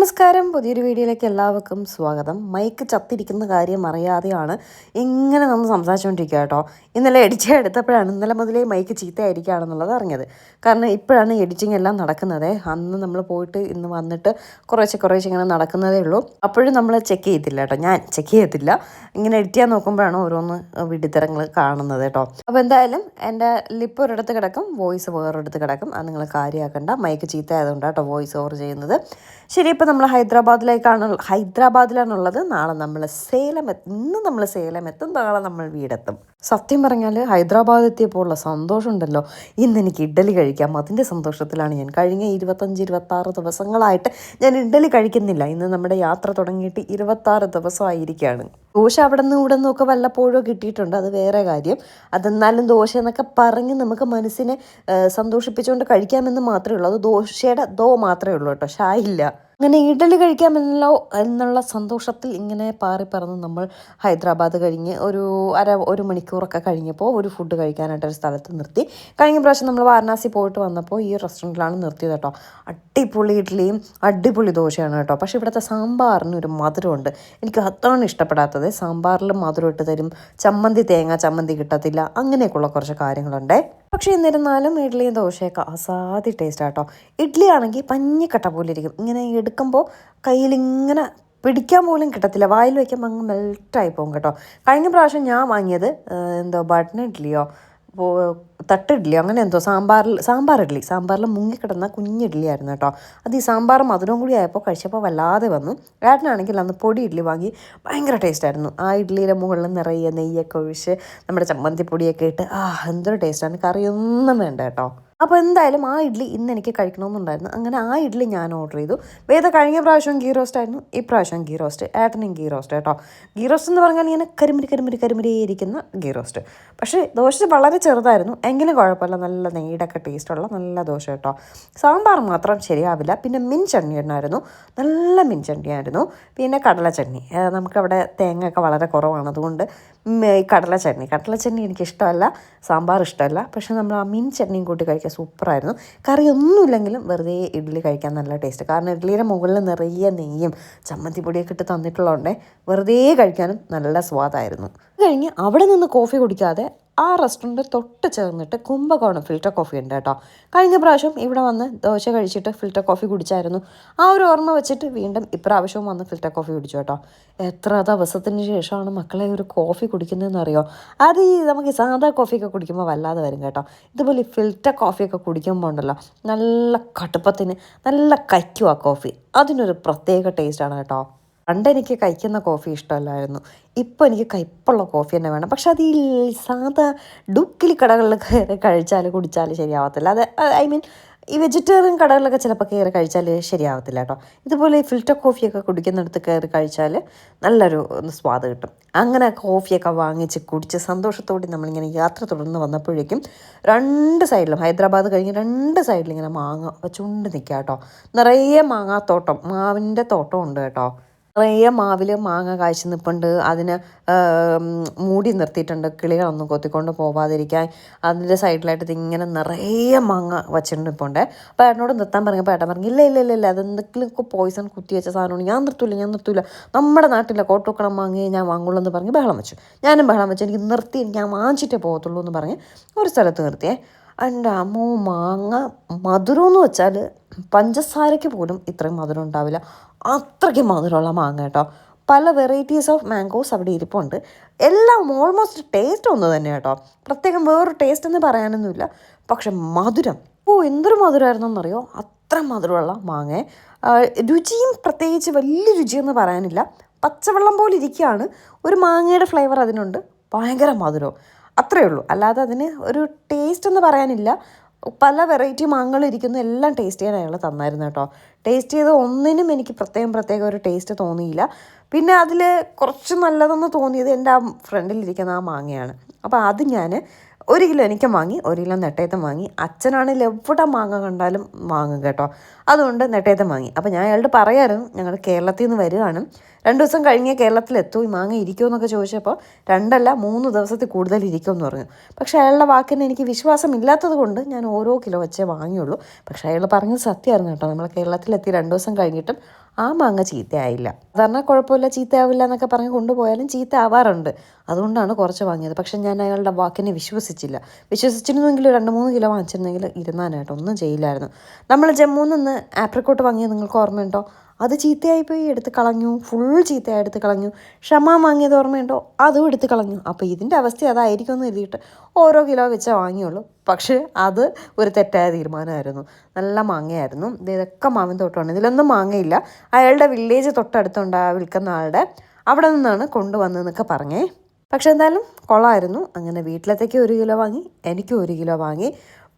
നമസ്കാരം, പുതിയൊരു വീഡിയോയിലേക്ക് എല്ലാവർക്കും സ്വാഗതം. മൈക്ക് ചത്തിരിക്കുന്ന കാര്യം അറിയാതെയാണ് ഇങ്ങനെ നമ്മൾ സംസാരിച്ചുകൊണ്ടിരിക്കുക കേട്ടോ. ഇന്നലെ എഡിറ്റ് എടുത്തപ്പോഴാണ് ഇന്നലെ മുതലേ മൈക്ക് ചീത്തയായിരിക്കുകയാണെന്നുള്ളത് അറിഞ്ഞത്. കാരണം ഇപ്പോഴാണ് എഡിറ്റിംഗ് എല്ലാം നടക്കുന്നത്. അന്ന് നമ്മൾ പോയിട്ട് ഇന്ന് വന്നിട്ട് കുറേശ്ശെ ഇങ്ങനെ നടക്കുന്നതേ ഉള്ളൂ. അപ്പോഴും നമ്മൾ ചെക്ക് ചെയ്തില്ല കേട്ടോ, ഞാൻ ചെക്ക് ചെയ്തില്ല. ഇങ്ങനെ എഡിറ്റ് ചെയ്യാൻ നോക്കുമ്പോഴാണ് ഓരോന്ന് വിഡിത്തരങ്ങൾ കാണുന്നത് കേട്ടോ. അപ്പോൾ എന്തായാലും എൻ്റെ ലിപ്പ് ഒരിടത്ത് കിടക്കും, വോയിസ് വേറൊരിടത്ത് കിടക്കും. അത് നിങ്ങൾ കാര്യമാക്കണ്ട. മൈക്ക് ചീത്ത ആയതുകൊണ്ടാണ് കേട്ടോ വോയിസ് ഓവർ ചെയ്യുന്നത്. ശരി, ഇപ്പോൾ നമ്മൾ ഹൈദരാബാദിലാണുള്ളത്. നാളെ നമ്മൾ ഇന്ന് നമ്മൾ സേലം എത്തും, നാളെ നമ്മൾ വീടെത്തും. സത്യം പറഞ്ഞാൽ ഹൈദരാബാദ് എത്തിയപ്പോൾ ഉള്ള സന്തോഷം ഉണ്ടല്ലോ. ഇന്ന് എനിക്ക് ഇഡ്ഡലി കഴിക്കാം, അതിൻ്റെ സന്തോഷത്തിലാണ് ഞാൻ. കഴിഞ്ഞ 25-26 ദിവസങ്ങളായിട്ട് ഞാൻ ഇഡ്ഡലി കഴിക്കുന്നില്ല. ഇന്ന് നമ്മുടെ യാത്ര തുടങ്ങിയിട്ട് 26 ദിവസമായിരിക്കുകയാണ്. ദോശ അവിടെ നിന്ന് ഇവിടെ നിന്നൊക്കെ വല്ലപ്പോഴും കിട്ടിയിട്ടുണ്ട്, അത് വേറെ കാര്യം. അതെന്നാലും ദോശ എന്നൊക്കെ പറഞ്ഞ് നമുക്ക് മനസ്സിനെ സന്തോഷിപ്പിച്ചുകൊണ്ട് കഴിക്കാമെന്ന് മാത്രമേ ഉള്ളൂ. അത് ദോശയുടെ മാത്രമേ ഉള്ളൂ കേട്ടോ, ഷായില്ല. അങ്ങനെ ഇഡ്ഡലി കഴിക്കാമെന്നല്ലോ എന്നുള്ള സന്തോഷത്തിൽ ഇങ്ങനെ പാറി പറന്ന് നമ്മൾ ഹൈദരാബാദ് കഴിഞ്ഞ് ഒരു മണിക്കൂറൊക്കെ കഴിഞ്ഞപ്പോൾ ഒരു ഫുഡ് കഴിക്കാനായിട്ട് ഒരു സ്ഥലത്ത് നിർത്തി. കഴിഞ്ഞ പ്രാവശ്യം നമ്മൾ വാരണാസി പോയിട്ട് വന്നപ്പോൾ ഈ റെസ്റ്റോറൻറ്റിലാണ് നിർത്തിയത് കേട്ടോ. അടിപൊളി ഇഡ്ഡലിയും അടിപൊളി ദോശയാണ് കേട്ടോ. പക്ഷേ ഇവിടുത്തെ സാമ്പാറിന് ഒരു മധുരമുണ്ട്, എനിക്ക് അതാണ് ഇഷ്ടപ്പെടാത്തത്. സാമ്പാറിൽ മധുരം ഇട്ട് തരും, തേങ്ങ ചമ്മന്തി കിട്ടത്തില്ല, അങ്ങനെയൊക്കെയുള്ള കുറച്ച് കാര്യങ്ങളുണ്ട്. പക്ഷേ എന്നിരുന്നാലും ഇഡ്ഡലിയും ദോശയൊക്കെ അസാധ്യ ടേസ്റ്റ് ആട്ടോ. ഇഡ്ഡലി ആണെങ്കിൽ പഞ്ഞിക്കട്ട പോലെ ഇരിക്കും, ഇങ്ങനെ എടുക്കുമ്പോൾ കയ്യിലിങ്ങനെ പിടിക്കാൻ പോലും കിട്ടത്തില്ല, വായിൽ വയ്ക്കുമ്പോൾ അങ്ങ് മെൽറ്റായി പോകും കേട്ടോ. കഴിഞ്ഞ പ്രാവശ്യം ഞാൻ വാങ്ങിയത് ബട്ടൺ ഇഡ്ഡലിയോ തട്ട് ഇഡ്ഡലിയോ അങ്ങനെ സാമ്പാറിൽ മുങ്ങിക്കിടന്ന കുഞ്ഞിഡ്ഡലി ആയിരുന്നു കേട്ടോ. അത് ഈ സാമ്പാർ മധുരവും കൂടി ആയപ്പോൾ കഴിച്ചപ്പോൾ വല്ലാതെ വന്നു. ഏട്ടനാണെങ്കിൽ അന്ന് പൊടി ഇഡ്ഡലി വാങ്ങി, ഭയങ്കര ടേസ്റ്റായിരുന്നു. ആ ഇഡ്ഡലിയുടെ മുകളിൽ നിറയെ നെയ്യൊക്കെ ഒഴിച്ച് നമ്മുടെ ചമ്മന്തിപ്പൊടിയൊക്കെ ഇട്ട് എന്തൊരു ടേസ്റ്റാണ്, കറിയൊന്നും വേണ്ട കേട്ടോ. അപ്പോൾ എന്തായാലും ആ ഇഡ്ഡലി ഇന്ന് എനിക്ക് കഴിക്കണമെന്നുണ്ടായിരുന്നു. അങ്ങനെ ആ ഇഡ്ഡലി ഞാൻ ഓർഡർ ചെയ്തു. വേദ കഴിഞ്ഞ പ്രാവശ്യം ഗീ റോസ്റ്റ് ആയിരുന്നു, ഇപ്രാവശ്യം ഗീ റോസ്റ്റ്. ഏട്ടനും ഗീ റോസ്റ്റ് കേട്ടോ. ഗീ റോസ്റ്റ് എന്ന് പറഞ്ഞാൽ ഇങ്ങനെ കരിമുരി ഇരിക്കുന്ന ഗീ റോസ്റ്റ്. പക്ഷേ ദോശ വളരെ ചെറുതായിരുന്നു, എങ്കിലും കുഴപ്പമില്ല, നല്ല നെയ്യുടെയൊക്കെ ടേസ്റ്റുള്ള നല്ല ദോശ കേട്ടോ. സാമ്പാർ മാത്രം ശരിയാവില്ല. പിന്നെ മിൻ ചട്നി ഉണ്ടായിരുന്നു, നല്ല മിൻ ചട്നിയായിരുന്നു. പിന്നെ കടല ചട്നി, നമുക്കവിടെ തേങ്ങയൊക്കെ വളരെ കുറവാണ്, അതുകൊണ്ട് കടല ചട്നി എനിക്കിഷ്ടമല്ല, സാമ്പാർ ഇഷ്ടമല്ല. പക്ഷേ നമ്മൾ ആ മിൻ ചട്നിയും കൂട്ടി കഴിക്കാൻ സൂപ്പറായിരുന്നു. കറിയൊന്നുമില്ലെങ്കിലും വെറുതെ ഇഡ്ഡലി കഴിക്കാൻ നല്ല ടേസ്റ്റ്. കാരണം ഇഡ്ഡലിയുടെ മുകളിൽ നിറയെ നെയ്യും ചമ്മന്തിപ്പൊടിയൊക്കെ ഇട്ട് തന്നിട്ടുള്ളതുകൊണ്ട് വെറുതെ കഴിക്കാനും നല്ല സ്വാദായിരുന്നു. അത് കഴിഞ്ഞ് അവിടെ നിന്ന് കോഫി കുടിക്കാതെ ആ റെസ്റ്റോറൻറ്റ് തൊട്ട് ചേർന്നിട്ട് കുംഭകോണം ഫിൽറ്റർ കോഫി ഉണ്ട് കേട്ടോ. കഴിഞ്ഞ പ്രാവശ്യം ഇവിടെ വന്ന് ദോശ കഴിച്ചിട്ട് ഫിൽറ്റർ കോഫി കുടിച്ചായിരുന്നു. ആ ഒരു ഓർമ്മ വെച്ചിട്ട് വീണ്ടും ഇപ്രാവശ്യവും വന്ന് ഫിൽറ്റർ കോഫി കുടിച്ചു കേട്ടോ. എത്ര ദിവസത്തിന് ശേഷമാണ് മക്കളെ ഒരു കോഫി കുടിക്കുന്നതെന്ന് അറിയോ? അത് നമുക്ക് സാധാ കോഫിയൊക്കെ കുടിക്കുമ്പോൾ വല്ലാതെ വരും കേട്ടോ. ഇതുപോലെ ഫിൽറ്റർ കോഫിയൊക്കെ കുടിക്കുമ്പോൾ ഉണ്ടല്ലോ, നല്ല കടുപ്പത്തിന് നല്ല കയ്ക്കും ആ കോഫി, അതിനൊരു പ്രത്യേക ടേസ്റ്റാണ് കേട്ടോ. പണ്ട് എനിക്ക് കഴിക്കുന്ന കോഫി ഇഷ്ടമല്ലായിരുന്നു, ഇപ്പോൾ എനിക്ക് കയ്പ്പുള്ള കോഫി തന്നെ വേണം. പക്ഷെ അത് ഈ സാധാ ഡുക്കിലി കടകളിൽ കയറി കുടിച്ചാൽ ശരിയാവത്തില്ല. അത് ഈ വെജിറ്റേറിയൻ കടകളിലൊക്കെ ചിലപ്പോൾ കയറി കഴിച്ചാൽ ശരിയാവത്തില്ല കേട്ടോ. ഇതുപോലെ ഫിൽറ്റർ കോഫിയൊക്കെ കുടിക്കുന്നിടത്ത് കയറി കഴിച്ചാൽ നല്ലൊരു സ്വാദ് കിട്ടും. അങ്ങനെ കോഫിയൊക്കെ വാങ്ങിച്ച് കുടിച്ച് സന്തോഷത്തോടെ നമ്മളിങ്ങനെ യാത്ര തുടർന്ന് വന്നപ്പോഴേക്കും രണ്ട് സൈഡിലും, ഹൈദരാബാദ് കഴിഞ്ഞ് രണ്ട് സൈഡിലും ഇങ്ങനെ മാങ്ങ വെച്ചുകൊണ്ട് നിൽക്കുക കേട്ടോ. നിറയെ മാങ്ങാത്തോട്ടം, മാവിൻ്റെ തോട്ടം ഉണ്ട് കേട്ടോ. നിറയെ മാവിൽ മാങ്ങ കായ്ച്ച് നിൽപ്പുണ്ട്. അതിന് മൂടി നിർത്തിയിട്ടുണ്ട്, കിളികളൊന്നും കൊത്തിക്കൊണ്ട് പോവാതിരിക്കാൻ. അതിൻ്റെ സൈഡിലായിട്ട് ഇങ്ങനെ നിറയെ മാങ്ങ വച്ചിട്ടുണ്ട് നിൽപ്പുണ്ട്. അപ്പോൾ ഏട്ടനോട് നിർത്താൻ പറഞ്ഞപ്പോൾ ഏട്ടൻ പറഞ്ഞു, ഇല്ല അതെന്തെങ്കിലും പോയിസൺ കുത്തി വെച്ച സാധനമാണ്, ഞാൻ നിർത്തൂല, നമ്മുടെ നാട്ടിലെ കോട്ടൂക്കണം മാങ്ങയെ ഞാൻ വാങ്ങുള്ളൂ എന്ന് പറഞ്ഞ് ബഹളം വെച്ചു. ഞാനും ബഹളം വെച്ചു, എനിക്ക് നിർത്തി, ഞാൻ വാങ്ങിച്ചിട്ടേ പോകത്തുള്ളൂ എന്ന് പറഞ്ഞ് ഒരു സ്ഥലത്ത് നിർത്തിയേ. എൻ്റെ അമ്മോ, മാങ്ങ മധുരം എന്ന് വെച്ചാൽ പഞ്ചസാരയ്ക്ക് പോലും ഇത്രയും മധുരം ഉണ്ടാവില്ല, അത്രയ്ക്ക് മധുരമുള്ള മാങ്ങ കേട്ടോ. പല വെറൈറ്റീസ് ഓഫ് മാംഗോസ് അവിടെ ഇരിപ്പുണ്ട്. എല്ലാം ഓൾമോസ്റ്റ് ടേസ്റ്റ് ഒന്ന് തന്നെ കേട്ടോ. പ്രത്യേകം വേറൊരു ടേസ്റ്റ് എന്ന് പറയാനൊന്നുമില്ല. പക്ഷെ മധുരം, എന്തൊരു മധുരമായിരുന്നെന്നറിയോ, അത്ര മധുരമുള്ള മാങ്ങ. രുചിയും പ്രത്യേകിച്ച് വലിയ രുചിയെന്ന് പറയാനില്ല, പച്ചവെള്ളം പോലെ ഇരിക്കുകയാണ്. ഒരു മാങ്ങയുടെ ഫ്ലേവർ അതിനുണ്ട്, ഭയങ്കര മധുരവും, അത്രയേ ഉള്ളൂ. അല്ലാതെ അതിന് ഒരു ടേസ്റ്റ് എന്ന് പറയാനില്ല. പല വെറൈറ്റി മാങ്ങകൾ ഇരിക്കുന്നു, എല്ലാം ടേസ്റ്റ് ചെയ്യാൻ അയാൾ തന്നായിരുന്നു കേട്ടോ. ടേസ്റ്റ് ചെയ്ത് ഒന്നിനും എനിക്ക് പ്രത്യേകം ഒരു ടേസ്റ്റ് തോന്നിയില്ല. പിന്നെ അതിൽ കുറച്ച് നല്ലതെന്ന് തോന്നിയത് എൻ്റെ ആ ഫ്രണ്ടിലിരിക്കുന്ന ആ മാങ്ങയാണ്. അപ്പോൾ അത് ഞാൻ 1 കിലോ എനിക്കും വാങ്ങി, 1 കിലോ നെട്ടയത്തും വാങ്ങി. അച്ഛനാണെങ്കിൽ എവിടെ മാങ്ങ കണ്ടാലും വാങ്ങും കേട്ടോ, അതുകൊണ്ട് നെട്ടയത്തും വാങ്ങി. അപ്പോൾ ഞാൻ അയാളോട് പറയായിരുന്നു, ഞങ്ങൾ കേരളത്തിൽ നിന്ന് വരികയാണ്, 2 ദിവസം കഴിഞ്ഞ് കേരളത്തിലെത്തും, ഈ മാങ്ങ ഇരിക്കുമെന്നൊക്കെ ചോദിച്ചപ്പോൾ 2 അല്ല 3 ദിവസത്തിൽ കൂടുതൽ ഇരിക്കുമെന്ന് പറഞ്ഞു. പക്ഷേ അയാളുടെ വാക്കിന് എനിക്ക് വിശ്വാസമില്ലാത്തത് കൊണ്ട് ഞാൻ ഓരോ കിലോ വെച്ചേ വാങ്ങിയുള്ളൂ. പക്ഷേ അയാൾ പറഞ്ഞത് സത്യമായിരുന്നു കേട്ടോ. നമ്മൾ കേരളത്തിലെത്തി 2 ദിവസം കഴിഞ്ഞിട്ടും ആ മാങ്ങ ചീത്തയായില്ല. സാധാരണ കുഴപ്പമില്ല, ചീത്തയാവില്ല എന്നൊക്കെ പറഞ്ഞ് കൊണ്ടുപോയാലും ചീത്ത ആവാറുണ്ട്. അതുകൊണ്ടാണ് കുറച്ച് വാങ്ങിയത്. പക്ഷേ ഞാൻ അയാളുടെ വാക്കിനെ വിശ്വസിച്ചില്ല. വിശ്വസിച്ചിരുന്നെങ്കിൽ 2-3 കിലോ വാങ്ങിച്ചിരുന്നെങ്കിൽ ഇരുന്നാനായിട്ട് ഒന്നും ചെയ്യില്ലായിരുന്നു. നമ്മൾ ജമ്മുവിൽ നിന്ന് ആപ്രിക്കോട്ട് വാങ്ങിയത് നിങ്ങൾക്ക് ഓർമ്മയുണ്ടോ? അത് ചീത്തയായിപ്പോയി, എടുത്ത് കളഞ്ഞു. ഫുൾ ചീത്തയായി എടുത്ത് കളഞ്ഞു. ഷമാം വാങ്ങിയത് ഓർമ്മയുണ്ടോ? അതും എടുത്ത് കളഞ്ഞു. അപ്പോൾ ഇതിൻ്റെ അവസ്ഥ അതായിരിക്കും എന്ന് എഴുതിയിട്ട് ഓരോ കിലോ വെച്ചേ വാങ്ങിയുള്ളൂ. പക്ഷേ അത് ഒരു തെറ്റായ തീരുമാനമായിരുന്നു. നല്ല മാങ്ങയായിരുന്നു. ഇതൊക്കെ മാവിൻ തോട്ടമാണ്. ഇതിലൊന്നും മാങ്ങയില്ല. അയാളുടെ വില്ലേജ് തൊട്ടടുത്തുണ്ട് ആ വിൽക്കുന്ന ആളുടെ. അവിടെ നിന്നാണ് കൊണ്ടുവന്നതെന്നൊക്കെ പറഞ്ഞേ. പക്ഷെ എന്തായാലും കൊള്ളായിരുന്നു. അങ്ങനെ വീട്ടിലത്തേക്ക് 1 കിലോ വാങ്ങി, എനിക്കും 1 കിലോ വാങ്ങി.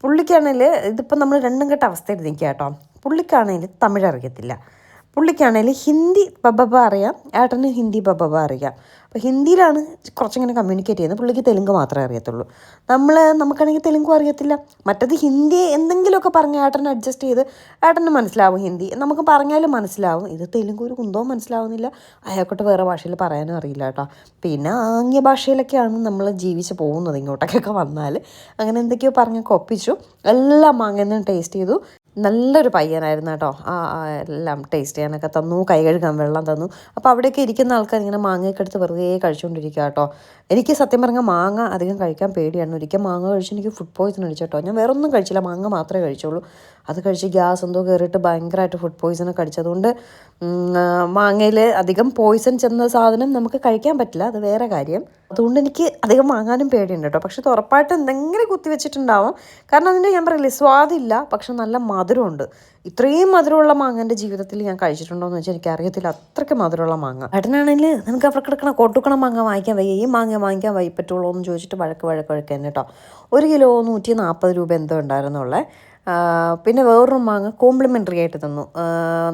പുള്ളിക്കാണെങ്കിൽ ഇതിപ്പോൾ നമ്മൾ രണ്ടും കെട്ട അവസ്ഥയിൽ നിൽക്കുക കേട്ടോ. പുള്ളിക്കാണെങ്കിൽ തമിഴ് അറിയത്തില്ല. പുള്ളിക്കാണെങ്കിൽ ഹിന്ദി ബബ്ബ അറിയാം, ഏട്ടന് ഹിന്ദി ബബ്ബ അറിയാം. അപ്പോൾ ഹിന്ദിയിലാണ് കുറച്ചിങ്ങനെ കമ്മ്യൂണിക്കേറ്റ് ചെയ്യുന്നത്. പുള്ളിക്ക് തെലുങ്ക് മാത്രമേ അറിയത്തുള്ളൂ. നമുക്കാണെങ്കിൽ തെലുങ്കും അറിയത്തില്ല. മറ്റത് ഹിന്ദി എന്തെങ്കിലുമൊക്കെ പറഞ്ഞ് ഏട്ടനെ അഡ്ജസ്റ്റ് ചെയ്ത് ഏട്ടന് മനസ്സിലാവും ഹിന്ദി. നമുക്ക് പറഞ്ഞാലും മനസ്സിലാവും. ഇത് തെലുങ്ക് ഒരു കുന്തവും മനസ്സിലാവുന്നില്ല. അയാൾക്കൊട്ട് വേറെ ഭാഷയിൽ പറയാനും അറിയില്ല കേട്ടോ. പിന്നെ ആംഗ്യ ഭാഷയിലൊക്കെയാണ് നമ്മൾ ജീവിച്ച് പോകുന്നത് ഇങ്ങോട്ടൊക്കെ വന്നാൽ. അങ്ങനെ എന്തൊക്കെയോ പറഞ്ഞൊക്കെ ഒപ്പിച്ചു. എല്ലാം മാങ്ങയിൽ ടേസ്റ്റ് ചെയ്തു. നല്ലൊരു പയ്യനായിരുന്നു കേട്ടോ. എല്ലാം ടേസ്റ്റ് ചെയ്യാനൊക്കെ തന്നു, കൈ കഴുകാൻ വെള്ളം തന്നു. അപ്പോൾ അവിടെയൊക്കെ ഇരിക്കുന്ന ആൾക്കാർ ഇങ്ങനെ മാങ്ങയൊക്കെ എടുത്ത് വെറുതെ കഴിച്ചുകൊണ്ടിരിക്കുക കേട്ടോ. എനിക്ക് സത്യം പറഞ്ഞാൽ മാങ്ങ അധികം കഴിക്കാൻ പേടിയാണ്. ഒരിക്കൽ മാങ്ങ കഴിച്ച് എനിക്ക് ഫുഡ് പോയിസൺ അടിച്ചു കേട്ടോ. ഞാൻ വേറെ ഒന്നും കഴിച്ചില്ല, മാങ്ങ മാത്രമേ കഴിച്ചുള്ളൂ. അത് കഴിച്ച് ഗ്യാസ് എന്തോ കയറിയിട്ട് ഭയങ്കരമായിട്ട് ഫുഡ് പോയിസണൊക്കെ അടിച്ചതുകൊണ്ട് മാങ്ങയിൽ അധികം പോയിസൺ ചെന്ന സാധനം നമുക്ക് കഴിക്കാൻ പറ്റില്ല, അത് വേറെ കാര്യം. അതുകൊണ്ട് എനിക്ക് അധികം വാങ്ങാനും പേടിയുണ്ട് കേട്ടോ. പക്ഷെ ഇത് ഉറപ്പായിട്ട് എന്തെങ്കിലും കുത്തി വെച്ചിട്ടുണ്ടാവും. കാരണം അതിൻ്റെ ഞാൻ പറയില്ലേ, സ്വാദില്ല, പക്ഷെ നല്ല മധുരമുണ്ട്. ഇത്രയും മധുരമുള്ള മാങ്ങ എൻ്റെ ജീവിതത്തിൽ ഞാൻ കഴിച്ചിട്ടുണ്ടോ എന്ന് വെച്ചാൽ എനിക്കറിയത്തില്ല. അത്രയ്ക്ക് മധുരമുള്ള മാങ്ങ. ഏട്ടനാണെങ്കിൽ നിനക്ക് അവിടെ കിടക്കണ കൊട്ടുക്കണ മാങ്ങ വാങ്ങിക്കാൻ വയ്യ, ഈ മാങ്ങ വാങ്ങിക്കാൻ പറ്റുള്ളൂ എന്ന് ചോദിച്ചിട്ട് വഴക്ക് തന്നെ കേട്ടോ. 1 കിലോ 140 രൂപ എന്തോ ഉണ്ടായിരുന്നുള്ളേ. പിന്നെ വേറൊരു മാങ്ങ കോംപ്ലിമെൻ്ററി ആയിട്ട് തന്നു.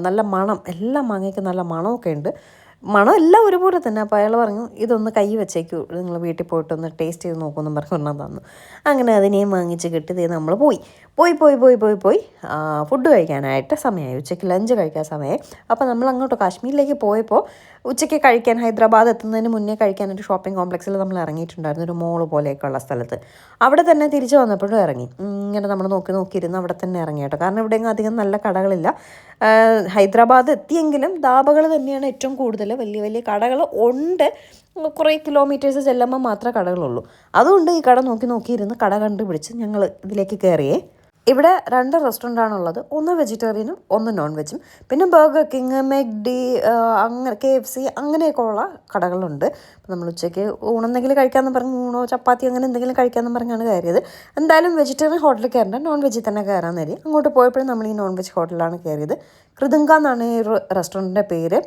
നല്ല മണം, എല്ലാ മാങ്ങയ്ക്കും നല്ല മണമൊക്കെ ഉണ്ട്. മണം എല്ലാം ഒരുപോലെ തന്നെ. അപ്പോൾ അയാൾ പറഞ്ഞു ഇതൊന്ന് കൈ വെച്ചേക്കൂ, നിങ്ങൾ വീട്ടിൽ പോയിട്ടൊന്ന് ടേസ്റ്റ് ചെയ്ത് നോക്കുമെന്നും പറഞ്ഞു തന്നു. അങ്ങനെ അതിനെയും വാങ്ങിച്ച് കിട്ടി നമ്മൾ പോയി ഫുഡ് കഴിക്കാനായിട്ട് സമയമായി. ഉച്ചയ്ക്ക് ലഞ്ച് കഴിക്കാൻ സമയമായി. അപ്പോൾ നമ്മൾ അങ്ങോട്ട് കാശ്മീരിലേക്ക് പോയപ്പോൾ ഉച്ചയ്ക്ക് കഴിക്കാൻ ഹൈദരാബാദ് എത്തുന്നതിന് മുന്നേ കഴിക്കാനൊരു ഷോപ്പിംഗ് കോംപ്ലക്സിൽ നമ്മൾ ഇറങ്ങിയിട്ടുണ്ടായിരുന്നു, ഒരു മോള് പോലെയൊക്കെയുള്ള സ്ഥലത്ത്. അവിടെ തന്നെ തിരിച്ച് വന്നപ്പോഴും ഇറങ്ങി. ഇങ്ങനെ നമ്മൾ നോക്കിയിരുന്ന് അവിടെ തന്നെ ഇറങ്ങി കേട്ടോ. കാരണം ഇവിടെയെങ്കിലും അധികം നല്ല കടകളില്ല. ഹൈദരാബാദ് എത്തിയെങ്കിലും ധാബകൾ തന്നെയാണ് ഏറ്റവും കൂടുതൽ. വലിയ വലിയ കടകൾ ഉണ്ട്, കുറേ കിലോമീറ്റേഴ്സ് ചെല്ലുമ്പോൾ മാത്രമേ കടകളുള്ളൂ. അതുകൊണ്ട് ഈ കട നോക്കിയിരുന്ന് കട കണ്ടുപിടിച്ച് ഞങ്ങൾ ഇതിലേക്ക് കയറിയേ. ഇവിടെ 2 റെസ്റ്റോറൻ്റാണുള്ളത്. ഒന്ന് വെജിറ്റേറിയനും ഒന്ന് നോൺ വെജും. പിന്നെ ബർഗർ കിങ്, മെക്ഡി, അങ്ങനെ KFC അങ്ങനെയൊക്കെ ഉള്ള കടകളുണ്ട്. അപ്പോൾ നമ്മൾ ഉച്ചയ്ക്ക് ഊണെന്തെങ്കിലും കഴിക്കാമെന്ന് പറഞ്ഞ് ഊണോ ചപ്പാത്തി അങ്ങനെ എന്തെങ്കിലും കഴിക്കാമെന്ന് പറഞ്ഞാണ് കയറിയത്. എന്തായാലും വെജിറ്റേറിയൻ ഹോട്ടലിൽ കയറേണ്ട, നോൺ വെജിൽ തന്നെ കയറാൻ നേരി. അങ്ങോട്ട് പോയപ്പോഴും നമ്മൾ ഈ നോൺ വെജ് ഹോട്ടലിലാണ് കയറിയത്. കൃതിങ്ക എന്നാണ് ഈ റെസ്റ്റോറൻറ്റിൻ്റെ പേര്.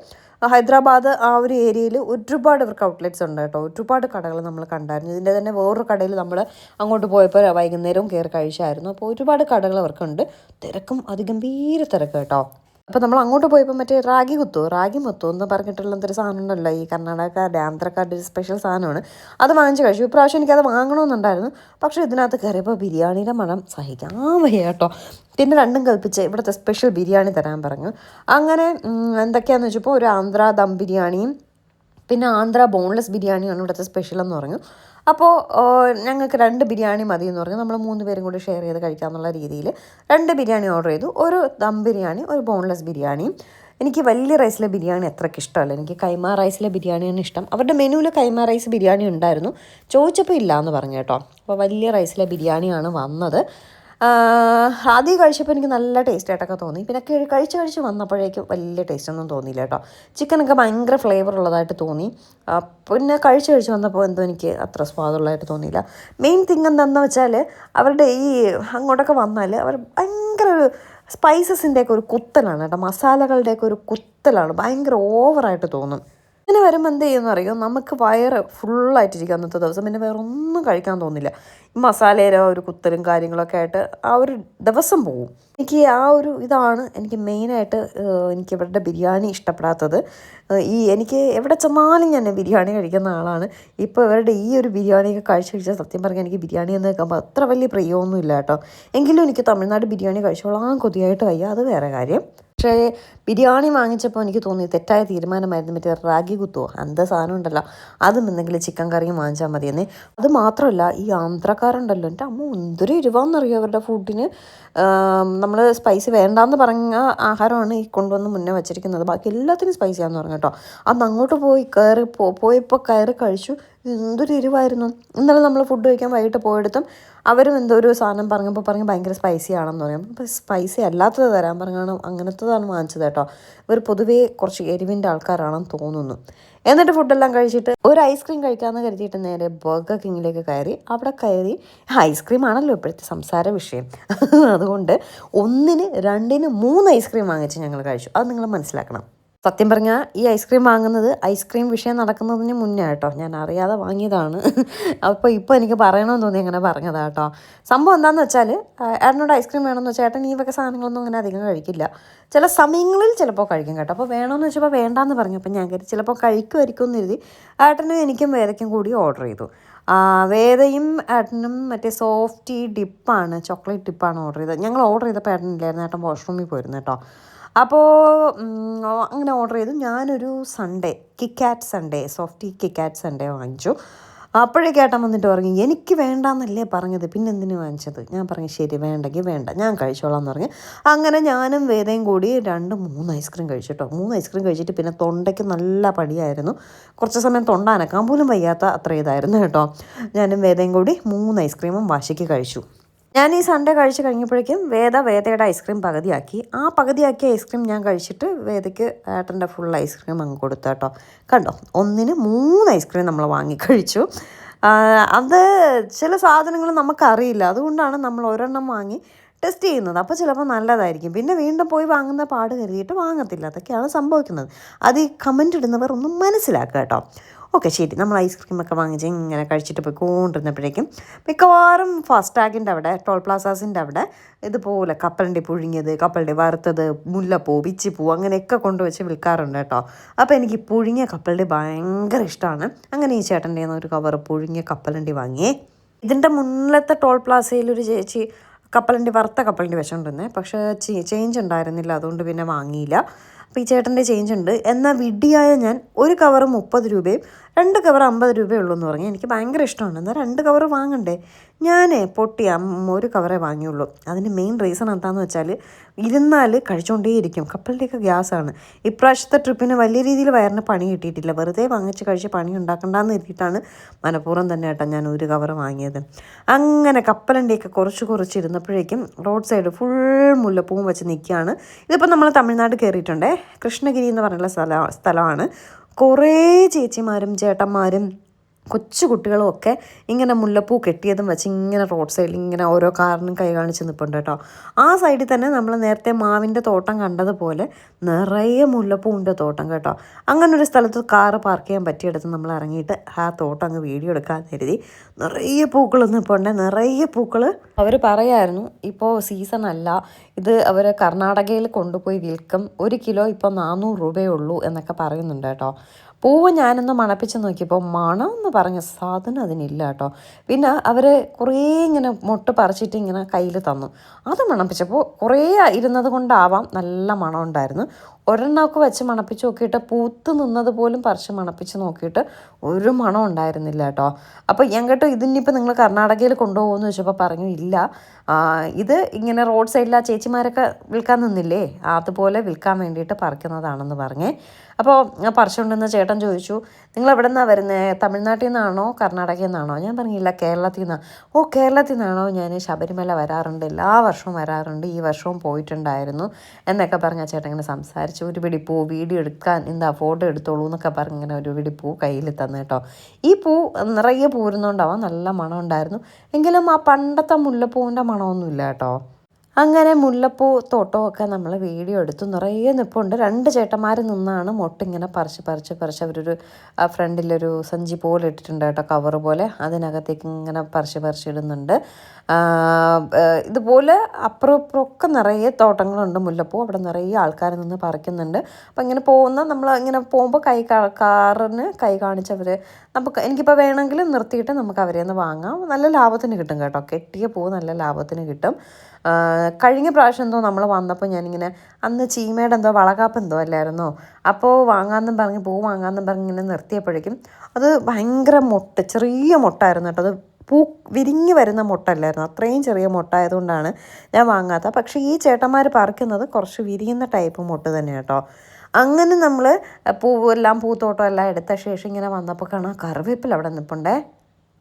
ഹൈദരാബാദ് ആ ഒരു ഏരിയയിൽ ഒരുപാട് ഇവർക്ക് ഔട്ട്ലെറ്റ്സ് ഉണ്ട് കേട്ടോ. ഒരുപാട് കടകൾ നമ്മൾ കണ്ടായിരുന്നു. ഇതിൻ്റെ തന്നെ വേറൊരു കടയിൽ നമ്മൾ അങ്ങോട്ട് പോയപ്പോൾ വൈകുന്നേരവും കയറി കഴിച്ചായിരുന്നു. അപ്പോൾ ഒരുപാട് കടകൾ അവർക്കുണ്ട്. തിരക്കും അതിഗംഭീര തിരക്ക് കേട്ടോ. അപ്പോൾ നമ്മൾ അങ്ങോട്ട് പോയപ്പോൾ മറ്റേ റാഗി മുത്തു എന്ന് പറഞ്ഞിട്ടുള്ള എന്തൊരു സാധനം ഉണ്ടല്ലോ, ഈ കർണാടകക്കാരുടെ ആന്ധ്രക്കാരുടെ ഒരു സ്പെഷ്യൽ സാധനമാണ്. അത് വാങ്ങിച്ച് കഴിച്ചു. ഇപ്രാവശ്യം എനിക്കത് വാങ്ങണമെന്നുണ്ടായിരുന്നു. പക്ഷേ ഇതിനകത്ത് കയറിയപ്പോൾ ബിരിയാണിയുടെ മണം സഹിക്കാൻ വയ്യ കേട്ടോ. പിന്നെ രണ്ടും കൽപ്പിച്ച് ഇവിടുത്തെ സ്പെഷ്യൽ ബിരിയാണി തരാൻ പറഞ്ഞു. അങ്ങനെ എന്തൊക്കെയാണെന്ന് വെച്ചപ്പോൾ ഒരു ആന്ധ്ര ദം ബിരിയാണിയും പിന്നെ ആന്ധ്ര ബോൺലെസ് ബിരിയാണിയാണ് ഇവിടുത്തെ സ്പെഷ്യൽ എന്ന് പറഞ്ഞു. അപ്പോൾ ഞങ്ങൾക്ക് 2 ബിരിയാണി മതി എന്ന് പറഞ്ഞു. നമ്മൾ 3 പേരും കൂടി ഷെയർ ചെയ്ത് കഴിക്കാമെന്നുള്ള രീതിയിൽ 2 ബിരിയാണി ഓർഡർ ചെയ്തു. ഒരു ദം ബിരിയാണി, ഒരു ബോൺലെസ് ബിരിയാണിയും. എനിക്ക് വലിയ റൈസിലെ ബിരിയാണി അത്രയ്ക്ക് ഇഷ്ടമല്ല. എനിക്ക് കൈമ റൈസിലെ ബിരിയാണിയാണ് ഇഷ്ടം. അവരുടെ മെനുവിൽ കൈമ റൈസ് ബിരിയാണി ഉണ്ടായിരുന്നു, ചോദിച്ചപ്പോൾ ഇല്ല എന്ന് പറഞ്ഞു കേട്ടോ. അപ്പോൾ വലിയ റൈസിലെ ബിരിയാണിയാണ് വന്നത്. ആദ്യം കഴിച്ചപ്പോൾ എനിക്ക് നല്ല ടേസ്റ്റ് ആയിട്ടൊക്കെ തോന്നി. പിന്നെ കഴിച്ച് വന്നപ്പോഴേക്കും വലിയ ടേസ്റ്റൊന്നും തോന്നിയില്ല കേട്ടോ. ചിക്കനൊക്കെ ഭയങ്കര ഫ്ലേവർ ഉള്ളതായിട്ട് തോന്നി. പിന്നെ കഴിച്ച് വന്നപ്പോൾ എന്തോ എനിക്ക് അത്ര സ്വാദുള്ളതായിട്ട് തോന്നിയില്ല. മെയിൻ തിങ് എന്താണെന്ന് വെച്ചാൽ അവരുടെ ഈ അങ്ങോട്ടൊക്കെ വന്നാൽ അവർ ഭയങ്കര ഒരു സ്പൈസസിൻ്റെയൊക്കെ ഒരു കുത്തലാണ് കേട്ടോ. മസാലകളുടെയൊക്കെ ഒരു കുത്തലാണ്, ഭയങ്കര ഓവറായിട്ട് തോന്നും. ഇങ്ങനെ വരുമ്പോൾ എന്ത് ചെയ്യുമെന്ന് അറിയോ, നമുക്ക് വയറ് ഫുള്ളായിട്ടിരിക്കും അന്നത്തെ ദിവസം. പിന്നെ വേറെ ഒന്നും കഴിക്കാൻ തോന്നില്ല. ഈ മസാലയുടെ ഒരു കുത്തലും കാര്യങ്ങളൊക്കെ ആയിട്ട് ആ ഒരു ദിവസം പോവും. എനിക്ക് ആ ഒരു ഇതാണ് എനിക്ക് മെയിനായിട്ട് എനിക്ക് ഇവരുടെ ബിരിയാണി ഇഷ്ടപ്പെടാത്തത്. എനിക്ക് എവിടെ ചെന്നാലും ഞാൻ ബിരിയാണി കഴിക്കുന്ന ആളാണ്. ഇപ്പോൾ ഇവരുടെ ഈ ഒരു ബിരിയാണിയൊക്കെ കഴിച്ചാൽ സത്യം പറഞ്ഞാൽ എനിക്ക് ബിരിയാണി എന്ന് കേൾക്കുമ്പോൾ അത്ര വലിയ പ്രിയമൊന്നും ഇല്ല കേട്ടോ. എങ്കിലും എനിക്ക് തമിഴ്നാട് ബിരിയാണി കഴിച്ചോളാൻ കൊതിയായിട്ട് വയ്യ, അത് വേറെ കാര്യം. പക്ഷേ ബിരിയാണി വാങ്ങിച്ചപ്പോൾ എനിക്ക് തോന്നി തെറ്റായ തീരുമാനമായിരുന്നു. മറ്റേ റാഗി കുത്തുവോ എന്താ സാധനം ഉണ്ടല്ലോ, അതും എന്തെങ്കിലും ചിക്കൻ കറിയും വാങ്ങിച്ചാൽ മതിയെന്നേ. അത് മാത്രമല്ല ഈ ആന്ധ്രക്കാരുണ്ടല്ലോ, എൻ്റെ അമ്മ എന്തൊരു എരിവാന്നറിയോ അവരുടെ ഫുഡിന്. നമ്മൾ സ്പൈസി വേണ്ടാന്ന് പറഞ്ഞ ആഹാരമാണ് ഈ കൊണ്ടുവന്ന് മുന്നേ വെച്ചിരിക്കുന്നത്. ബാക്കി എല്ലാത്തിനും സ്പൈസിയാന്ന് പറഞ്ഞു കേട്ടോ. അന്ന് അങ്ങോട്ട് പോയപ്പോൾ കയറി കഴിച്ചു. എന്തൊരു എരിവായിരുന്നു. ഇന്നലെ നമ്മൾ ഫുഡ് കഴിക്കാൻ വൈകിട്ട് പോയെടുത്തും അവരും എന്തോ ഒരു സാധനം പറഞ്ഞപ്പോൾ ഭയങ്കര സ്പൈസി ആണെന്ന് പറയും. അപ്പോൾ സ്പൈസി അല്ലാത്തത് തരാൻ പറഞ്ഞാണ് അങ്ങനത്തതാണ് വാങ്ങിച്ചത് കേട്ടോ. ഇവർ പൊതുവേ കുറച്ച് എരിവിൻ്റെ ആൾക്കാരാണെന്ന് തോന്നുന്നു. എന്നിട്ട് ഫുഡെല്ലാം കഴിച്ചിട്ട് ഒരു ഐസ്ക്രീം കഴിക്കാമെന്ന് കരുതിയിട്ട് നേരെ ബർഗർ കിങ്ങിലേക്ക് കയറി ഐസ്ക്രീം ആണല്ലോ ഇപ്പോഴത്തെ സംസാര വിഷയം. അതുകൊണ്ട് 1, 2, 3 ഐസ്ക്രീം വാങ്ങിച്ച് ഞങ്ങൾ കഴിച്ചു. അത് നിങ്ങൾ മനസ്സിലാക്കണം. സത്യം പറഞ്ഞാൽ ഈ ഐസ്ക്രീം വാങ്ങുന്നത് ഐസ്ക്രീം വിഷയം നടക്കുന്നതിന് മുന്നേ കേട്ടോ. ഞാൻ അറിയാതെ വാങ്ങിയതാണ്. ഇപ്പോൾ എനിക്ക് പറയണമെന്ന് തോന്നി അങ്ങനെ പറഞ്ഞതാണ് കേട്ടോ. സംഭവം എന്താണെന്ന് വെച്ചാൽ ഏട്ടനോട് ഐസ്ക്രീം വേണമെന്ന് വെച്ചാൽ ഏട്ടൻ ഈ വക സാധനങ്ങളൊന്നും അങ്ങനെ അധികം കഴിക്കില്ല. ചില സമയങ്ങളിൽ ചിലപ്പോൾ കഴിക്കും കേട്ടോ. അപ്പോൾ വേണമെന്ന് വെച്ചപ്പോൾ വേണ്ടാന്ന് പറഞ്ഞു. അപ്പോൾ ഞാൻ കരുതി ചിലപ്പോൾ കഴിക്കുമായിരിക്കും എന്ന് കരുതി ഏട്ടനും എനിക്കും വേദയ്ക്കും കൂടി ഓർഡർ ചെയ്തു. വേദയും ഏട്ടനും മറ്റേ സോഫ്റ്റി ഡിപ്പാണ്, ചോക്ലേറ്റ് ഡിപ്പാണ് ഓർഡർ ചെയ്തത്. ഞങ്ങൾ ഓർഡർ ചെയ്തപ്പോൾ ഏട്ടനില്ലായിരുന്നു, ഏട്ടൻ വാഷ്റൂമിൽ പോയിരുന്നു കേട്ടോ. അപ്പോൾ അങ്ങനെ ഓർഡർ ചെയ്തു. ഞാനൊരു കിക്കാറ്റ് സോഫ്റ്റി കിക്കാറ്റ് സൺഡേ വാങ്ങിച്ചു. അപ്പോഴേക്കും ഏട്ടൻ വന്നിട്ട് പറഞ്ഞു, എനിക്ക് വേണ്ടാന്നല്ലേ പറഞ്ഞത്, പിന്നെ എന്തിനു വാങ്ങിച്ചത്? ഞാൻ പറഞ്ഞു ശരി, വേണ്ടെങ്കിൽ വേണ്ട, ഞാൻ കഴിച്ചോളാം എന്ന് പറഞ്ഞു. അങ്ങനെ ഞാനും വേദയും കൂടി 2, 3 ഐസ്ക്രീം കഴിച്ചു കേട്ടോ. 3 ഐസ്ക്രീം കഴിച്ചിട്ട് പിന്നെ തൊണ്ടയ്ക്ക് നല്ല പടിയായിരുന്നു. കുറച്ച് സമയം തൊണ്ട അനക്കാൻ പോലും വയ്യാത്ത അത്ര ഇതായിരുന്നു കേട്ടോ. ഞാനും വേദയും കൂടി 3 ഐസ്ക്രീമും വാശിക്ക് കഴിച്ചു. ഞാൻ ഈ സൺഡേ കഴിച്ച് കഴിഞ്ഞപ്പോഴേക്കും വേദയുടെ ഐസ്ക്രീം പകുതിയാക്കി. ആ പകുതിയാക്കിയ ഐസ്ക്രീം ഞാൻ കഴിച്ചിട്ട് വേദയ്ക്ക് ഏട്ടൻ്റെ ഫുൾ ഐസ്ക്രീം അങ്ങ് കൊടുത്തു കേട്ടോ. കണ്ടോ, 1, 3 ഐസ്ക്രീം നമ്മൾ വാങ്ങിക്കഴിച്ചു. അത് ചില സാധനങ്ങൾ നമുക്കറിയില്ല, അതുകൊണ്ടാണ് നമ്മൾ ഒരെണ്ണം വാങ്ങി ടെസ്റ്റ് ചെയ്യുന്നത്. അപ്പോൾ ചിലപ്പോൾ നല്ലതായിരിക്കും, പിന്നെ വീണ്ടും പോയി വാങ്ങുന്ന പാട് കരുതിയിട്ട് വാങ്ങത്തില്ല. അതൊക്കെയാണ് സംഭവിക്കുന്നത്. അത് ഈ കമൻ്റ് ഇടുന്നവർ ഒന്നും മനസ്സിലാക്കുക കേട്ടോ. ഓക്കെ ശരി, നമ്മൾ ഐസ്ക്രീമൊക്കെ വാങ്ങിച്ച് ഇങ്ങനെ കഴിച്ചിട്ട് പോയിക്കൊണ്ടിരുന്നപ്പോഴേക്കും മിക്കവാറും ഫാസ്ടാഗിൻ്റെ അവിടെ, ടോൾ പ്ലാസാസിൻ്റെ അവിടെ ഇതുപോലെ കപ്പലണ്ടി പുഴുങ്ങിയത്, കപ്പലണ്ടി വറുത്തത്, മുല്ലപ്പൂ, പിച്ചിപ്പൂ അങ്ങനെയൊക്കെ കൊണ്ടുവച്ച് വിൽക്കാറുണ്ട് കേട്ടോ. അപ്പോൾ എനിക്ക് പുഴുങ്ങിയ കപ്പലണ്ടി ഭയങ്കര ഇഷ്ടമാണ്. അങ്ങനെ ഈ ചേട്ടൻ്റെ ഒരു കവർ പുഴുങ്ങിയ കപ്പലണ്ടി വാങ്ങിയേ. ഇതിൻ്റെ മുന്നിലത്തെ ടോൾ പ്ലാസയിൽ ഒരു ചേച്ചി വറുത്ത കപ്പലണ്ടി വെച്ചോണ്ടിരുന്നേ. പക്ഷേ ചേഞ്ച് ഉണ്ടായിരുന്നില്ല, അതുകൊണ്ട് പിന്നെ വാങ്ങിയില്ല. അപ്പോൾ ഈ ചേട്ടൻ്റെ ചേഞ്ച് ഉണ്ട്. എന്നാൽ വിഡ്ഢിയായ ഞാൻ ഒരു കവർ 30 രൂപയും 2 കവർ 50 രൂപയേ ഉള്ളൂ എന്ന് പറഞ്ഞു. എനിക്ക് ഭയങ്കര ഇഷ്ടമാണ്. എന്നാൽ 2 കവർ വാങ്ങണ്ടേ? ഞാനേ ഒരു കവറേ വാങ്ങിയുള്ളൂ. അതിൻ്റെ മെയിൻ റീസൺ എന്താണെന്ന് വെച്ചാൽ ഇരുന്നാൽ കഴിച്ചുകൊണ്ടേയിരിക്കും. കപ്പലിൻ്റെയൊക്കെ ഗ്യാസാണ്. ഇപ്രാവശ്യത്തെ ട്രിപ്പിന് വലിയ രീതിയിൽ വയറിന് പണി കിട്ടിയിട്ടില്ല. വെറുതെ വാങ്ങിച്ച് കഴിച്ച് പണി ഉണ്ടാക്കണ്ടെന്ന് കരുതിയിട്ടാണ് മനഃപൂർവ്വം തന്നെ കേട്ടോ ഞാൻ ഒരു കവർ വാങ്ങിയത്. അങ്ങനെ കപ്പലണ്ടിയൊക്കെ കുറച്ചിരുന്നപ്പോഴേക്കും റോഡ് സൈഡ് ഫുൾ മുല്ലപ്പൂവും വെച്ച് നിൽക്കുകയാണ്. ഇതിപ്പോൾ നമ്മൾ തമിഴ്നാട് കയറിയിട്ടുണ്ടേ. കൃഷ്ണഗിരി എന്ന് പറഞ്ഞുള്ള സ്ഥലമാണ്. കുറേ ചേച്ചിമാരും ചേട്ടന്മാരും കൊച്ചു കുട്ടികളും ഒക്കെ ഇങ്ങനെ മുല്ലപ്പൂ കെട്ടിയതും വെച്ച് ഇങ്ങനെ റോഡ് സൈഡിൽ ഇങ്ങനെ ഓരോ കാറിനും കൈ കാണിച്ച് നിൽപ്പുണ്ട് കേട്ടോ. ആ സൈഡിൽ തന്നെ നമ്മൾ നേരത്തെ മാവിൻ്റെ തോട്ടം കണ്ടതുപോലെ നിറയെ മുല്ലപ്പൂവിൻ്റെ തോട്ടം കേട്ടോ. അങ്ങനെ ഒരു സ്ഥലത്ത് കാറ് പാർക്ക് ചെയ്യാൻ പറ്റിയെടുത്ത് നമ്മൾ ഇറങ്ങിയിട്ട് ആ തോട്ടം അങ്ങ് വീഡിയോ എടുക്കാൻ കരുതി. നിറയെ പൂക്കൾ നിൽപ്പുണ്ട്, നിറയെ പൂക്കൾ. അവർ പറയായിരുന്നു ഇപ്പോൾ സീസൺ അല്ല, ഇത് അവർ കർണാടകയിൽ കൊണ്ടുപോയി വിൽക്കും, 1 കിലോ ഇപ്പോൾ 400 രൂപയേ ഉള്ളൂ എന്നൊക്കെ പറയുന്നുണ്ട് കേട്ടോ. പൂവ് ഞാനൊന്ന് മണപ്പിച്ച് നോക്കിയപ്പോൾ മണം എന്ന് പറഞ്ഞ സാധനം അതിനില്ല കേട്ടോ. പിന്നെ അവർ കുറേ ഇങ്ങനെ മൊട്ട് പറിച്ചിട്ട് ഇങ്ങനെ കയ്യിൽ തന്നു. അത് മണപ്പിച്ചപ്പോൾ കുറേ ഇരുന്നത് കൊണ്ടാവാം നല്ല മണം ഉണ്ടായിരുന്നു. ഒരെണ്ണമൊക്കെ വെച്ച് മണപ്പിച്ച് നോക്കിയിട്ട് പൂത്ത് നിന്നത് പോലും പറിച്ച് മണപ്പിച്ച് നോക്കിയിട്ട് ഒരു മണം ഉണ്ടായിരുന്നില്ല കേട്ടോ. അപ്പോൾ ഞാൻ കേട്ടോ ഇതിനിപ്പോൾ നിങ്ങൾ കർണാടകയിൽ കൊണ്ടുപോകുമെന്ന് വെച്ചപ്പോൾ പറഞ്ഞു ഇല്ല, ഇത് ഇങ്ങനെ റോഡ് സൈഡിൽ ആ ചേച്ചിമാരൊക്കെ വിൽക്കാൻ നിന്നില്ലേ, അതുപോലെ വിൽക്കാൻ വേണ്ടിയിട്ട് പറിക്കുന്നതാണെന്ന് പറഞ്ഞേ. അപ്പോൾ പറിച്ചുകൊണ്ടിരുന്ന ചേട്ടൻ ചോദിച്ചു, നിങ്ങൾ എവിടെ നിന്നാണ് വരുന്നത്, തമിഴ്നാട്ടിൽ നിന്നാണോ കർണാടകയിൽ നിന്നാണോ? ഞാൻ പറഞ്ഞില്ല, കേരളത്തിൽ നിന്നാണ്. ഓ കേരളത്തിൽ നിന്നാണോ? ഞാൻ ശബരിമല വരാറുണ്ട്, എല്ലാ വർഷവും വരാറുണ്ട്, ഈ വർഷവും പോയിട്ടുണ്ടായിരുന്നു എന്നൊക്കെ പറഞ്ഞ ചേട്ടൻ ഇങ്ങനെ സംസാരിച്ചു. ഒരു പിടി പൂ വീഡിയോ എടുക്കാൻ എന്താ ഫോട്ടോ എടുത്തോളൂ എന്നൊക്കെ പറഞ്ഞ് ഇങ്ങനെ ഒരു പിടി പൂ കയ്യിൽ തന്നു കേട്ടോ. ഈ പൂ നിറയെ പൂരുന്നോണ്ടാവാം നല്ല മണം ഉണ്ടായിരുന്നു. എങ്കിലും ആ പണ്ടത്തെ മുല്ലപ്പൂവിൻ്റെ മണമൊന്നുമില്ല കേട്ടോ. അങ്ങനെ മുല്ലപ്പൂ തോട്ടമൊക്കെ നമ്മൾ വീഡിയോ എടുത്തു. നിറയെ നിൽപ്പുണ്ട്. 2 ചേട്ടന്മാർ നിന്നാണ് മൊട്ടിങ്ങനെ പറിച്ച് അവരൊരു ഫ്രണ്ടിലൊരു സഞ്ചി പോലെ ഇട്ടിട്ടുണ്ട് കേട്ടോ, കവർ പോലെ. അതിനകത്തേക്ക് ഇങ്ങനെ പറിച്ചിടുന്നുണ്ട്. ഇതുപോലെ അപ്പുറമൊക്കെ നിറയെ തോട്ടങ്ങളുണ്ട് മുല്ലപ്പൂ. അവിടെ നിറയെ ആൾക്കാർ നിന്ന് പറിക്കുന്നുണ്ട്. അപ്പം ഇങ്ങനെ നമ്മൾ ഇങ്ങനെ പോകുമ്പോൾ കാറിന് കൈ കാണിച്ചവർ എനിക്കിപ്പോൾ വേണമെങ്കിൽ നിർത്തിയിട്ട് നമുക്ക് അവരെ നിന്ന് വാങ്ങാം. നല്ല ലാഭത്തിന് കിട്ടും കേട്ടോ. കെട്ടിയ പൂ നല്ല ലാഭത്തിന് കിട്ടും. കഴിഞ്ഞ പ്രാവശ്യം എന്തോ നമ്മൾ വന്നപ്പോൾ ഞാനിങ്ങനെ അന്ന് ചീമയുടെ എന്തോ വളകാപ്പ് എന്തോ അല്ലായിരുന്നോ, അപ്പോൾ വാങ്ങാമെന്നും പറഞ്ഞ് പൂ വാങ്ങാമെന്നും പറഞ്ഞ് ഇങ്ങനെ നിർത്തിയപ്പോഴേക്കും അത് ഭയങ്കര മുട്ട, ചെറിയ മുട്ടായിരുന്നു കേട്ടോ. അത് പൂ വിരിഞ്ഞ് വരുന്ന മുട്ടല്ലായിരുന്നു, അത്രയും ചെറിയ മുട്ടായതുകൊണ്ടാണ് ഞാൻ വാങ്ങാത്തത്. പക്ഷേ ഈ ചേട്ടന്മാർ പറിക്കുന്നത് കുറച്ച് വിരിയുന്ന ടൈപ്പ് മുട്ട് തന്നെ കേട്ടോ. അങ്ങനെ നമ്മൾ പൂവെല്ലാം പൂത്തോട്ടം എല്ലാം എടുത്ത ശേഷം ഇങ്ങനെ വന്നപ്പോൾ കാണാം കറിവേപ്പില അവിടെ നിൽപ്പുണ്ടേ.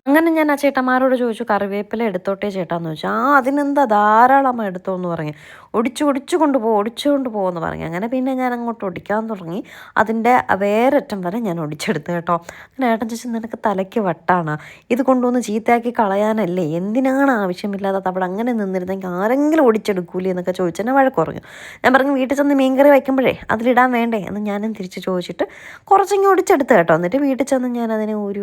അങ്ങനെ ഞാൻ ആ ചേട്ടന്മാരോട് ചോദിച്ചു, കറിവേപ്പില എടുത്തോട്ടെ ചേട്ടാന്ന് ചോദിച്ചു. അതിനെന്താ ധാരാളം എടുത്തോ എന്ന് പറഞ്ഞു. ഒടിച്ചു കൊണ്ട് പോകുമെന്ന് പറഞ്ഞു. അങ്ങനെ പിന്നെ ഞാൻ അങ്ങോട്ട് ഒടിക്കാൻ തുടങ്ങി. അതിൻ്റെ വേരറ്റം വരെ ഞാൻ ഒടിച്ചെടുത്തു കേട്ടോ. അങ്ങനെ ഏട്ടൻ ചോദിച്ചു, നിനക്ക് തലയ്ക്ക് വട്ടാണ്, ഇത് കൊണ്ടുവന്ന് ചീത്തയാക്കി കളയാനല്ലേ, എന്തിനാണ് ആവശ്യമില്ലാതെ അവിടെ അങ്ങനെ നിന്നിരുന്നെങ്കിൽ ആരെങ്കിലും ഒടിച്ചെടുക്കൂലേ എന്നൊക്കെ ചോദിച്ചു എന്നെ വഴക്ക് പറഞ്ഞു. ഞാൻ പറഞ്ഞു, വീട്ടിൽ ചെന്ന് മീൻകറി വയ്ക്കുമ്പോഴേ അതിലിടാൻ വേണ്ടേ എന്ന് ഞാനും തിരിച്ച് ചോദിച്ചിട്ട് കുറച്ചെങ്കിൽ ഒടിച്ചെടുത്ത് കേട്ടോ. എന്നിട്ട് വീട്ടിൽ ചെന്ന് ഞാൻ അതിനെ ഊരി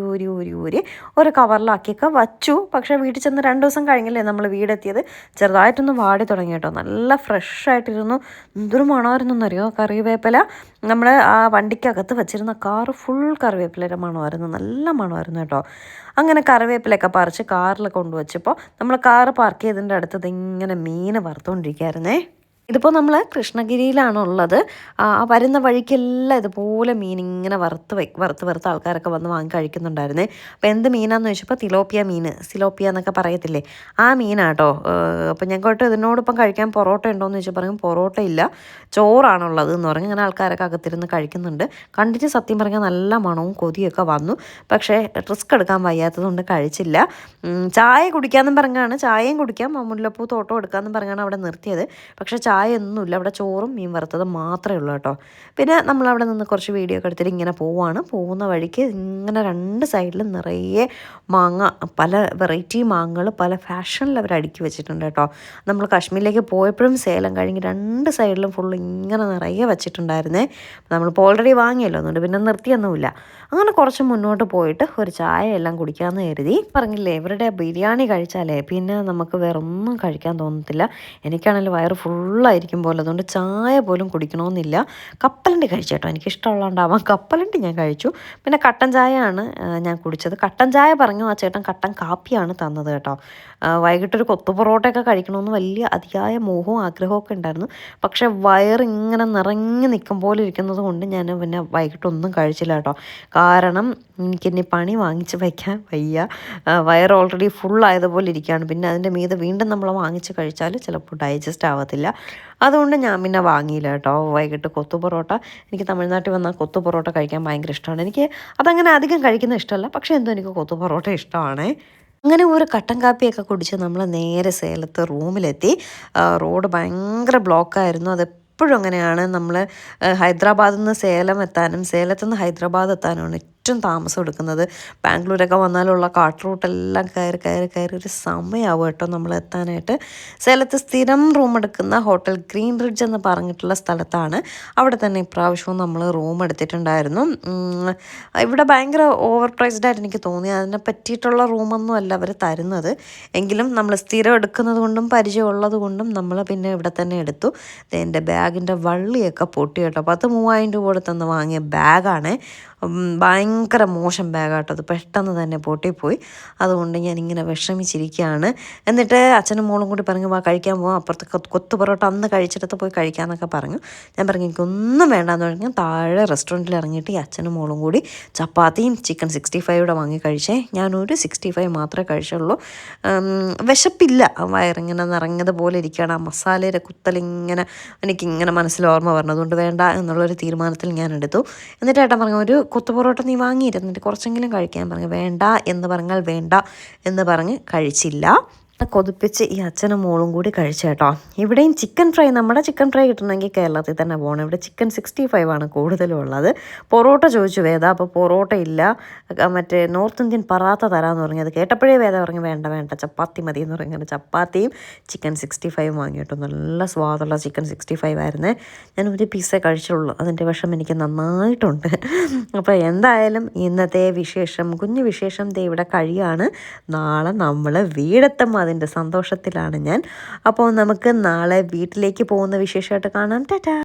ഒരു കവറിലാക്കിയൊക്കെ വച്ചു. പക്ഷേ വീട്ടിൽ ചെന്ന് 2 ദിവസം കഴിഞ്ഞല്ലേ നമ്മൾ വീടെത്തിയത്, ചെറുതായിട്ടൊന്ന് വാടി തുടങ്ങി കേട്ടോ. നല്ല ഫ്രഷായിട്ടിരുന്നു. എന്തൊരു മണമായിരുന്നു എന്നറിയോ കറിവേപ്പില. നമ്മൾ ആ വണ്ടിക്കകത്ത് വെച്ചിരുന്ന കാറ് ഫുൾ കറിവേപ്പിലയുടെ മണമായിരുന്നു, നല്ല മണമായിരുന്നു കേട്ടോ. അങ്ങനെ കറിവേപ്പിലൊക്കെ പറിച്ച് കാറിൽ കൊണ്ടുവച്ചപ്പോൾ നമ്മൾ കാറ് പാർക്ക് ചെയ്തതിൻ്റെ അടുത്തത് ഇങ്ങനെ മീൻ വറുത്തുകൊണ്ടിരിക്കുകയായിരുന്നേ. ഇതിപ്പോൾ നമ്മൾ കൃഷ്ണഗിരിയിലാണുള്ളത്. വരുന്ന വഴിക്കെല്ലാം ഇതുപോലെ മീൻ ഇങ്ങനെ വറുത്ത് ആൾക്കാരൊക്കെ വന്ന് വാങ്ങി കഴിക്കുന്നുണ്ടായിരുന്നേ. അപ്പോൾ എന്ത് മീനാന്ന് ചോദിച്ചപ്പോൾ തിലോപ്പിയ മീൻ, സിലോപ്പിയ എന്നൊക്കെ പറയത്തില്ലേ, ആ മീനാട്ടോ. അപ്പോൾ ഞങ്ങൾക്ക് ഇതിനോടൊപ്പം കഴിക്കാൻ പൊറോട്ട ഉണ്ടോയെന്ന് ചോദിച്ചാൽ പറയും പൊറോട്ട ഇല്ല, ചോറാണുള്ളത് എന്ന് പറഞ്ഞ് അങ്ങനെ ആൾക്കാരൊക്കെ അകത്തിരുന്ന് കഴിക്കുന്നുണ്ട്. കണ്ടിട്ട് സത്യം പറഞ്ഞാൽ നല്ല മണവും കൊതിയൊക്കെ വന്നു. പക്ഷേ റിസ്ക് എടുക്കാൻ വയ്യാത്തതുകൊണ്ട് കഴിച്ചില്ല. ചായ കുടിക്കാമെന്നും പറഞ്ഞാണ്, ചായയും കുടിക്കാം, മുല്ലപ്പൂ തോട്ടം എടുക്കാമെന്നും പറഞ്ഞാണ് അവിടെ നിർത്തിയത്. പക്ഷേ ചായ ഒന്നുമില്ല, അവിടെ ചോറും മീൻ വറുത്തതും മാത്രമേ ഉള്ളൂ കേട്ടോ. പിന്നെ നമ്മളവിടെ നിന്ന് കുറച്ച് വീഡിയോ ഒക്കെ എടുത്തിട്ട് ഇങ്ങനെ പോകുന്ന വഴിക്ക് ഇങ്ങനെ 2 സൈഡിലും നിറയെ മാങ്ങ, പല വെറൈറ്റി മാങ്ങകൾ പല ഫാഷനിൽ അവർ അടുക്കി വെച്ചിട്ടുണ്ട് കേട്ടോ. നമ്മൾ കാശ്മീരിലേക്ക് പോയപ്പോഴും സേലം കഴിഞ്ഞ് 2 സൈഡിലും ഫുള്ള് ഇങ്ങനെ നിറയെ വെച്ചിട്ടുണ്ടായിരുന്നേ. നമ്മളിപ്പോൾ ഓൾറെഡി വാങ്ങിയല്ലോ, അതുകൊണ്ട് പിന്നെ നിർത്തിയൊന്നുമില്ല. അങ്ങനെ കുറച്ച് മുന്നോട്ട് പോയിട്ട് ഒരു ചായ എല്ലാം കുടിക്കാമെന്ന് കരുതി. പറഞ്ഞില്ലേ, ഇവരുടെ ബിരിയാണി കഴിച്ചാലേ പിന്നെ നമുക്ക് വേറെ ഒന്നും കഴിക്കാൻ തോന്നത്തില്ല. എനിക്കാണെങ്കിൽ വയറ് ഫുള്ളായിരിക്കും പോലെ, അതുകൊണ്ട് ചായ പോലും കുടിക്കണമെന്നില്ല. കപ്പലണ്ടി കഴിച്ചു കേട്ടോ, എനിക്കിഷ്ടമുള്ളതുകൊണ്ടാവാം കപ്പലണ്ടി ഞാൻ കഴിച്ചു. പിന്നെ കട്ടൻ ചായയാണ് ഞാൻ കുടിച്ചത്. കട്ടൻ ചായ പറഞ്ഞു ആ ചേട്ടൻ കട്ടൻ കാപ്പിയാണ് തന്നത് കേട്ടോ. വൈകിട്ടൊരു കൊത്തു പൊറോട്ടയൊക്കെ കഴിക്കണമെന്ന് വലിയ അതിയായ മോഹവും ആഗ്രഹമൊക്കെ ഉണ്ടായിരുന്നു. പക്ഷേ വയറിങ്ങനെ നിറഞ്ഞു നിൽക്കും പോലെ ഇരിക്കുന്നത് കൊണ്ട് ഞാൻ പിന്നെ വൈകിട്ടൊന്നും കഴിച്ചില്ല കേട്ടോ. കാരണം എനിക്കിനി പണി വാങ്ങിച്ച് വയ്ക്കാൻ വയ്യ. വയറ് ഓൾറെഡി ഫുള്ളായതുപോലെ ഇരിക്കുകയാണ്. പിന്നെ അതിൻ്റെ മീതെ വീണ്ടും നമ്മൾ വാങ്ങിച്ച് കഴിച്ചാൽ ചിലപ്പോൾ ഡൈജസ്റ്റ് ആവത്തില്ല. അതുകൊണ്ട് ഞാൻ പിന്നെ വാങ്ങിയില്ല കേട്ടോ. വൈകിട്ട് കൊത്തു പൊറോട്ട, എനിക്ക് തമിഴ്നാട്ടിൽ വന്നാൽ കൊത്തു പൊറോട്ട കഴിക്കാൻ ഭയങ്കര ഇഷ്ടമാണ്. എനിക്ക് അതങ്ങനെ അധികം കഴിക്കുന്നത് ഇഷ്ടമല്ല, പക്ഷേ എന്തോ എനിക്ക് കൊത്തു പൊറോട്ട ഇഷ്ടമാണേ. അങ്ങനെ ഒരു കട്ടൻ കാപ്പിയൊക്കെ കുടിച്ച് നമ്മൾ നേരെ സേലത്ത് റൂമിലെത്തി. റോഡ് ഭയങ്കര ബ്ലോക്കായിരുന്നു. അതെപ്പോഴും അങ്ങനെയാണ്. നമ്മൾ ഹൈദരാബാദിൽ നിന്ന് സേലം എത്താനും സേലത്തു നിന്ന് ഹൈദരാബാദ് എത്താനുമാണ് ഏറ്റവും താമസം എടുക്കുന്നത്. ബാംഗ്ലൂരൊക്കെ വന്നാലുള്ള കാട്ട് റൂട്ടെല്ലാം കയറി ഒരു സമയമാവും കേട്ടോ നമ്മൾ എത്താനായിട്ട്. സേലത്ത് സ്ഥിരം റൂം എടുക്കുന്ന ഹോട്ടൽ ഗ്രീൻ റിഡ്ജ് എന്ന് പറഞ്ഞിട്ടുള്ള സ്ഥലത്താണ്. അവിടെ തന്നെ ഇപ്രാവശ്യവും നമ്മൾ റൂം എടുത്തിട്ടുണ്ടായിരുന്നു. ഇവിടെ ഭയങ്കര ഓവർ പ്രൈസ്ഡ് ആയിട്ട് എനിക്ക് തോന്നി. അതിനെ പറ്റിയിട്ടുള്ള റൂമൊന്നും അല്ല അവർ തരുന്നത്. എങ്കിലും നമ്മൾ സ്ഥിരം എടുക്കുന്നത് കൊണ്ടും പരിചയമുള്ളത് കൊണ്ടും നമ്മൾ പിന്നെ ഇവിടെ തന്നെ എടുത്തു. എൻ്റെ ബാഗിൻ്റെ വള്ളിയൊക്കെ പൊട്ടി കേട്ടോ. 10,000-3000 രൂപ കൊടുത്തെന്ന് വാങ്ങിയ ബാഗാണ്. ഭയങ്കര മോശം ബാഗാട്ടോ. അത് പെട്ടെന്ന് തന്നെ പൊട്ടിപ്പോയി. അതുകൊണ്ട് ഞാനിങ്ങനെ വിഷമിച്ചിരിക്കുകയാണ്. എന്നിട്ട് അച്ഛനും മോളും കൂടി പറഞ്ഞു, വാ കഴിക്കാൻ പോകാം, അപ്പുറത്ത് കൊത്തു പൊറോട്ട അന്ന് കഴിച്ചിടത്ത് പോയി കഴിക്കാമെന്നൊക്കെ പറഞ്ഞു. ഞാൻ പറഞ്ഞു എനിക്കൊന്നും വേണ്ടാന്ന് പറഞ്ഞു താഴെ റെസ്റ്റോറൻറ്റിൽ ഇറങ്ങിയിട്ട് ഈ അച്ഛനും മോളും കൂടി ചപ്പാത്തിയും ചിക്കൻ 65 വാങ്ങി കഴിച്ചേ. ഞാനൊരു 65 മാത്രമേ കഴിച്ചുള്ളൂ. വിശപ്പില്ല, വയറിങ്ങനെ നിറഞ്ഞതുപോലെ ഇരിക്കുകയാണ്. ആ മസാലയുടെ കുത്തലിങ്ങനെ എനിക്കിങ്ങനെ മനസ്സിൽ ഓർമ്മ പറഞ്ഞു. അതുകൊണ്ട് വേണ്ട എന്നുള്ളൊരു തീരുമാനത്തിൽ ഞാൻ എടുത്തു. എന്നിട്ട് ഏട്ടൻ പറഞ്ഞു, ഒരു കൊത്തു പൊറോട്ട നീ വാങ്ങിയിരുന്നിട്ട് കുറച്ചെങ്കിലും കഴിക്കാൻ പറഞ്ഞു. വേണ്ട എന്ന് പറഞ്ഞാൽ വേണ്ട എന്ന് പറഞ്ഞ് കഴിച്ചില്ല. കൊതിപ്പിച്ച് ഈ അച്ഛനും മോളും കൂടി കഴിച്ചു കേട്ടോ. ഇവിടെയും ചിക്കൻ ഫ്രൈ, നമ്മുടെ ചിക്കൻ ഫ്രൈ കിട്ടണമെങ്കിൽ കേരളത്തിൽ തന്നെ പോകണം. ഇവിടെ ചിക്കൻ 65 കൂടുതലും ഉള്ളത്. പൊറോട്ട ചോദിച്ചു വേദ, അപ്പോൾ പൊറോട്ട ഇല്ല, മറ്റേ നോർത്ത് ഇന്ത്യൻ പറാത്ത തരാമെന്ന് പറഞ്ഞു. അത് കേട്ടപ്പോഴേ വേദ പറഞ്ഞു വേണ്ട ചപ്പാത്തി മതി എന്ന് പറഞ്ഞു. ചപ്പാത്തിയും ചിക്കൻ 65 വാങ്ങി കേട്ടോ. നല്ല സ്വാദുള്ള ചിക്കൻ 65 ആയിരുന്നേ. ഞാൻ ഒരു പീസേ കഴിച്ചുള്ളൂ, അതിൻ്റെ വിഷം എനിക്ക് നന്നായിട്ടുണ്ട്. അപ്പോൾ എന്തായാലും ഇന്നത്തെ വിശേഷം, കുഞ്ഞു വിശേഷം ദേ ഇവിടെ കഴിയാണ്. നാളെ നമ്മൾ വീടെത്തും, അതിൻ്റെ സന്തോഷത്തിലാണ് ഞാൻ. അപ്പോൾ നമുക്ക് നാളെ വീട്ടിലേക്ക് പോകുന്ന വിശേഷമായിട്ട് കാണാം. ടാറ്റാ.